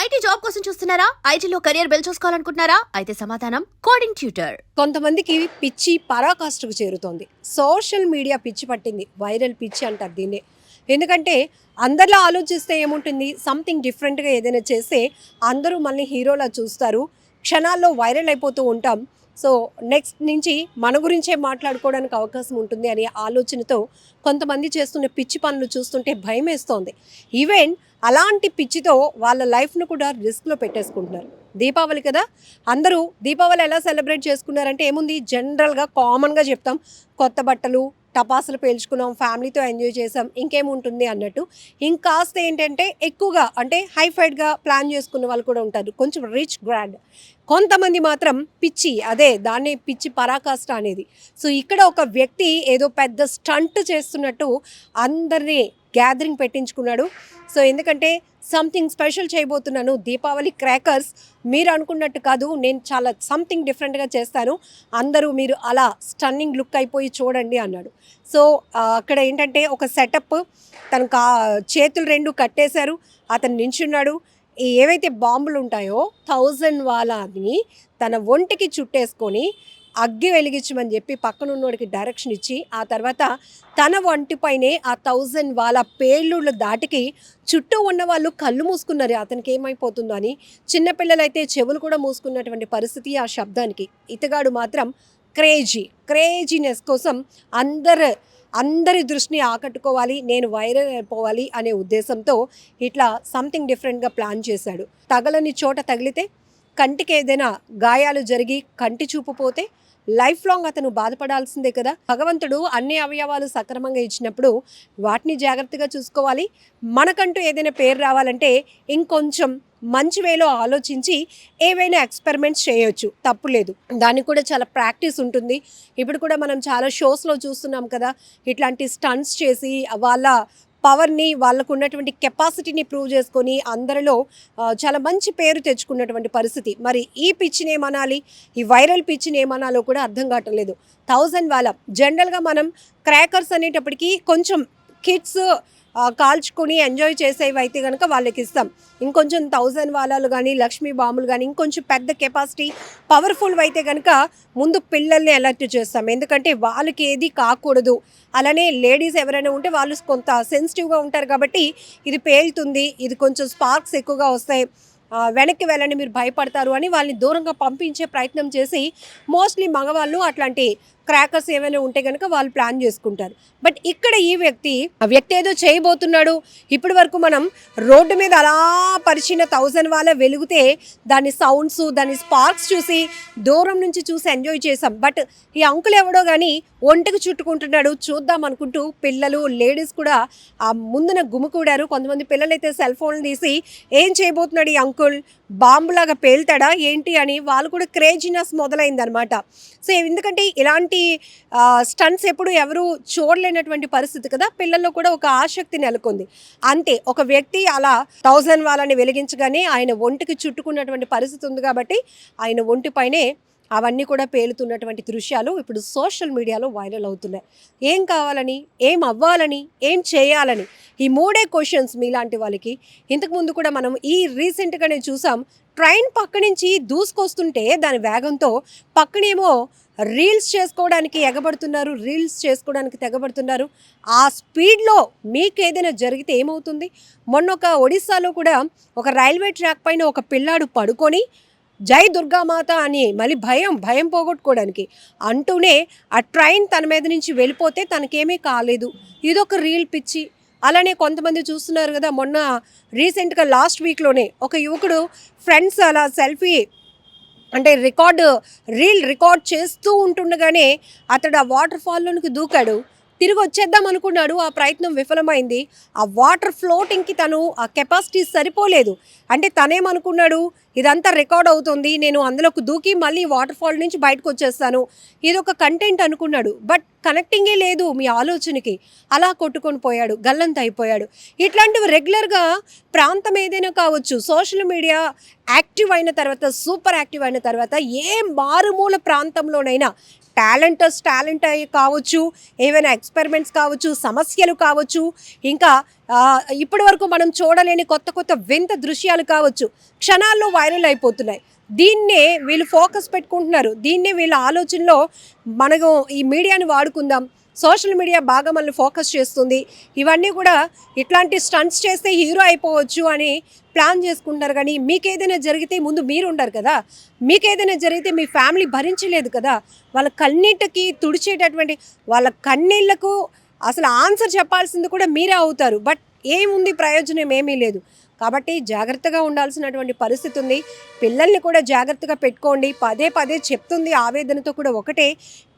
IT job కోసం చూస్తున్నారా? ఐటీలో కెరియర్ బిల్డ్ చూసుకోవాలనుకుంటున్నారా? అయితే సమాధానం కోడింగ్ ట్యూటర్. కొంతమందికి పిచ్చి పరాకాష్ఠకు చేరుతోంది. సోషల్ మీడియా పిచ్చి పట్టింది. వైరల్ పిచ్చి అంటారు దీన్నే. ఎందుకంటే అందరిలా ఆలోచిస్తే ఏముంటుంది, సంథింగ్ డిఫరెంట్గా ఏదైనా చేస్తే అందరూ మళ్ళీ హీరోలా చూస్తారు, క్షణాల్లో వైరల్ అయిపోతూ ఉంటాం. సో నెక్స్ట్ నుంచి మన గురించే మాట్లాడుకోవడానికి అవకాశం ఉంటుంది అనే ఆలోచనతో కొంతమంది చేస్తున్న పిచ్చి పనులు చూస్తుంటే భయం వేస్తోంది. ఈవెన్ అలాంటి పిచ్చితో వాళ్ళ లైఫ్ను కూడా రిస్క్లో పెట్టేసుకుంటున్నారు. దీపావళి కదా, అందరూ దీపావళి ఎలా సెలబ్రేట్ చేసుకున్నారంటే ఏముంది, జనరల్గా కామన్గా చెప్తాం, కొత్త బట్టలు, టపాసులు పేల్చుకున్నాం, ఫ్యామిలీతో ఎంజాయ్ చేసాం, ఇంకేముంటుంది అన్నట్టు. ఇంకాస్త ఏంటంటే ఎక్కువగా అంటే హైఫైడ్గా ప్లాన్ చేసుకున్న వాళ్ళు కూడా ఉంటారు, కొంచెం రిచ్ గ్రాండ్. కొంతమంది మాత్రం పిచ్చి, అదే దాన్ని పిచ్చి పరాకాష్ట అనేది. సో ఇక్కడ ఒక వ్యక్తి ఏదో పెద్ద స్టంట్ చేస్తున్నట్టు అందరినీ గ్యాదరింగ్ పెట్టించుకున్నాడు. సో ఎందుకంటే సంథింగ్ స్పెషల్ చేయబోతున్నాను, దీపావళి క్రాకర్స్ మీరు అనుకున్నట్టు కాదు, నేను చాలా సంథింగ్ డిఫరెంట్గా చేస్తాను, అందరూ మీరు అలా స్టన్నింగ్ లుక్ అయిపోయి చూడండి అన్నాడు. సో అక్కడ ఏంటంటే ఒక సెటప్, తను చేతులు రెండు కట్టేశారు, అతను నించున్నాడు. ఏవైతే బాంబులు ఉంటాయో 1000 వాలాని తన ఒంటికి చుట్టేసుకొని అగ్గి వెలిగించమని చెప్పి పక్కనున్నోడికి డైరెక్షన్ ఇచ్చి, ఆ తర్వాత తన ఒంటిపైనే ఆ 1000 వాలా పేలుళ్ళ దాటికి చుట్టూ ఉన్న వాళ్ళు కళ్ళు మూసుకున్నారు, అతనికి ఏమైపోతుందో అని. చిన్నపిల్లలైతే చెవులు కూడా మూసుకున్నటువంటి పరిస్థితి ఆ శబ్దానికి. ఇతగాడు మాత్రం క్రేజీనెస్ కోసం అందరి దృష్టిని ఆకట్టుకోవాలి, నేను వైరల్ అయిపోవాలి అనే ఉద్దేశంతో ఇట్లా సంథింగ్ డిఫరెంట్గా ప్లాన్ చేశాడు. తగలని చోట తగిలితే, కంటికి ఏదైనా గాయాలు జరిగి కంటి చూపు పోతే లైఫ్ లాంగ్ అతను బాధపడాల్సిందే కదా. భగవంతుడు అన్ని అవయవాలు సక్రమంగా ఇచ్చినప్పుడు వాటిని జాగ్రత్తగా చూసుకోవాలి. మనకంటూ ఏదైనా పేరు రావాలంటే ఇంకొంచెం మంచి వేలో ఆలోచించి ఏవైనా ఎక్స్పెరిమెంట్స్ చేయొచ్చు, తప్పు లేదు. దానికి కూడా చాలా ప్రాక్టీస్ ఉంటుంది. ఇప్పుడు కూడా మనం చాలా షోస్లో చూస్తున్నాం కదా, ఇట్లాంటి స్టంట్స్ చేసి వాళ్ళ పవర్ని, వాళ్ళకు ఉన్నటువంటి కెపాసిటీని ప్రూవ్ చేసుకొని అందరిలో చాలా మంచి పేరు తెచ్చుకున్నటువంటి పరిస్థితి. మరి ఈ పిచ్చిని ఏమనాలి, ఈ వైరల్ పిచ్చిని ఏమనాలో కూడా అర్థం కావట్లేదు. 1000 వాలా జనరల్గా మనం క్రాకర్స్ అనేటప్పటికీ కొంచెం కిడ్స్ కాల్చుకొని ఎంజాయ్ చేసేవి అయితే కనుక వాళ్ళకి ఇస్తాం. ఇంకొంచెం 1000 వాలాలు కానీ, లక్ష్మీ బాంబులు కానీ, ఇంకొంచెం పెద్ద కెపాసిటీ పవర్ఫుల్ అయితే కనుక ముందు పిల్లల్ని అలర్ట్ చేస్తాం, ఎందుకంటే వాళ్ళకి ఏది కాకూడదు. అలానే లేడీస్ ఎవరైనా ఉంటే వాళ్ళు కొంత సెన్సిటివ్గా ఉంటారు కాబట్టి ఇది పేలుతుంది, ఇది కొంచెం స్పార్క్స్ ఎక్కువగా వస్తాయి, వెనక్కి వెళ్ళండి మీరు భయపడతారు అని వాళ్ళని దూరంగా పంపించే ప్రయత్నం చేసి, మోస్ట్లీ మగవాళ్ళు అట్లాంటి క్రాకర్స్ ఏమైనా ఉంటే కనుక వాళ్ళు ప్లాన్ చేసుకుంటారు. బట్ ఇక్కడ ఈ వ్యక్తి ఏదో చేయబోతున్నాడు. ఇప్పటి వరకు మనం రోడ్డు మీద అలా పరిచిన 1000 వాలా వెలిగితే దాని సౌండ్స్, దాని స్పార్క్స్ చూసి దూరం నుంచి చూసి ఎంజాయ్ చేసాం. బట్ ఈ అంకుల్ ఎవడో కానీ ఒంటికి చుట్టుకుంటున్నాడు, చూద్దాం అనుకుంటూ పిల్లలు, లేడీస్ కూడా ఆ ముందున గుమికూడారు. కొంతమంది పిల్లలైతే సెల్ ఫోన్లు తీసి ఏం చేయబోతున్నాడు ఈ అంకుల్, బాంబులాగా పేల్తాడా ఏంటి అని వాళ్ళు కూడా క్రేజీనెస్ మొదలైందనమాట. సో ఎందుకంటే ఇలాంటి స్టంట్స్ ఎప్పుడు ఎవరు చూడలేనటువంటి పరిస్థితి కదా, పిల్లల్లో కూడా ఒక ఆసక్తి నెలకొంది. అంతే, ఒక వ్యక్తి అలా 1000 వాలని వెలిగించగానే ఆయన ఒంటికి చుట్టుకున్నటువంటి పరిస్థితి ఉంది కాబట్టి ఆయన ఒంటిపైనే అవన్నీ కూడా పేలుతున్నటువంటి దృశ్యాలు ఇప్పుడు సోషల్ మీడియాలో వైరల్ అవుతున్నాయి. ఏం కావాలని, ఏం అవ్వాలని, ఏం చేయాలని, ఈ మూడే క్వశ్చన్స్ మీలాంటి వాళ్ళకి. ఇంతకుముందు కూడా మనం ఈ రీసెంట్గానే చూసాం, ట్రైన్ పక్క నుంచి దూసుకొస్తుంటే దాని వేగంతో పక్కనేమో రీల్స్ చేసుకోవడానికి తెగబడుతున్నారు. ఆ స్పీడ్లో మీకు ఏదైనా జరిగితే ఏమవుతుంది? మొన్న ఒక ఒడిస్సాలో కూడా ఒక రైల్వే ట్రాక్ పైన ఒక పిల్లాడు పడుకొని జై దుర్గామాత అని మళ్ళీ భయం పోగొట్టుకోవడానికి అంటూనే ఆ ట్రైన్ తన మీద నుంచి వెళ్ళిపోతే తనకేమీ కాలేదు. ఇదొక రీల్ పిచ్చి. అలానే కొంతమంది చూస్తున్నారు కదా, మొన్న రీసెంట్గా లాస్ట్ వీక్లోనే ఒక యువకుడు ఫ్రెండ్స్ అలా సెల్ఫీ అంటే రీల్ రికార్డ్ చేస్తూ ఉంటుండగానే అతడు ఆ వాటర్ ఫాల్లోనికి దూకాడు. తిరిగి వచ్చేద్దాం అనుకున్నాడు, ఆ ప్రయత్నం విఫలమైంది. ఆ వాటర్ ఫ్లోటింగ్కి తను ఆ కెపాసిటీ సరిపోలేదు. అంటే తనేమనుకున్నాడు, ఇదంతా రికార్డ్ అవుతుంది, నేను అందులోకి దూకి మళ్ళీ వాటర్ ఫాల్ నుంచి బయటకు వచ్చేస్తాను, ఇదొక కంటెంట్ అనుకున్నాడు. బట్ కనెక్టింగే లేదు మీ ఆలోచనకి. అలా కొట్టుకొని పోయాడు, గల్లంత అయిపోయాడు. ఇట్లాంటివి రెగ్యులర్గా ప్రాంతం ఏదైనా కావచ్చు, సోషల్ మీడియా యాక్టివ్ అయిన తర్వాత, సూపర్ యాక్టివ్ అయిన తర్వాత ఏ మారుమూల ప్రాంతంలోనైనా టాలెంట్ అయ్యి కావచ్చు, ఏవైనా ఎక్స్పెరిమెంట్స్ కావచ్చు, సమస్యలు కావచ్చు, ఇంకా ఇప్పటి వరకు మనం చూడలేని కొత్త కొత్త వింత దృశ్యాలు కావచ్చు, క్షణాల్లో వైరల్ అయిపోతున్నాయి. దీన్నే వీళ్ళు ఫోకస్ పెట్టుకుంటున్నారు. దీన్నే వీళ్ళ ఆలోచనలో మనము ఈ మీడియాని వాడుకుందాం, సోషల్ మీడియా బాగా మనల్ని ఫోకస్ చేస్తుంది, ఇవన్నీ కూడా ఇట్లాంటి స్టంట్స్ చేస్తే హీరో అయిపోవచ్చు అని ప్లాన్ చేసుకుంటారు. కానీ మీకేదైనా జరిగితే ముందు మీరు ఉండరు కదా, మీకేదైనా జరిగితే మీ ఫ్యామిలీ భరించలేదు కదా, వాళ్ళ కన్నీటికి తుడిచేటటువంటి వాళ్ళ కన్నీళ్లకు అసలు ఆన్సర్ చెప్పాల్సింది కూడా మీరే అవుతారు. బట్ ఏముంది, ప్రయోజనం ఏమీ లేదు. కాబట్టి జాగ్రత్తగా ఉండాల్సినటువంటి పరిస్థితి ఉంది. పిల్లల్ని కూడా జాగ్రత్తగా పెట్టుకోండి. పదే పదే చెప్తుంది ఆవేదనతో కూడా ఒకటే,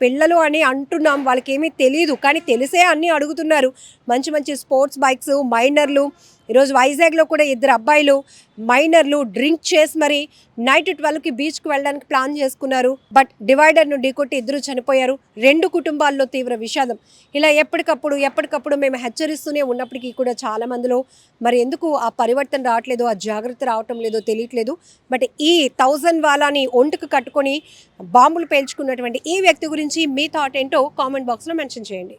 పిల్లలు అని అంటున్నాం, వాళ్ళకి ఏమీ తెలియదు, కానీ తెలిసే అన్నీ అడుగుతున్నారు. మంచి మంచి స్పోర్ట్స్ బైక్స్, మైనర్లు. ఈరోజు వైజాగ్లో కూడా 2 అబ్బాయిలు మైనర్లు డ్రింక్ చేసి మరి నైట్ 12కి బీచ్కి వెళ్ళడానికి ప్లాన్ చేసుకున్నారు. బట్ డివైడర్ను ఢీకొట్టి 2 చనిపోయారు. 2 కుటుంబాల్లో తీవ్ర విషాదం. ఇలా ఎప్పటికప్పుడు మేము హెచ్చరిస్తూనే ఉన్నప్పటికీ కూడా చాలా మందిలో మరి ఎందుకు ఆ పరివర్తన రావట్లేదో, ఆ జాగ్రత్త రావటం లేదో తెలియట్లేదు. బట్ ఈ 1000 వాలాని ఒంటుకు కట్టుకొని బాంబులు పేల్చుకున్నటువంటి ఈ వ్యక్తి గురించి మీ థాట్ ఏంటో కామెంట్ బాక్స్లో మెన్షన్ చేయండి.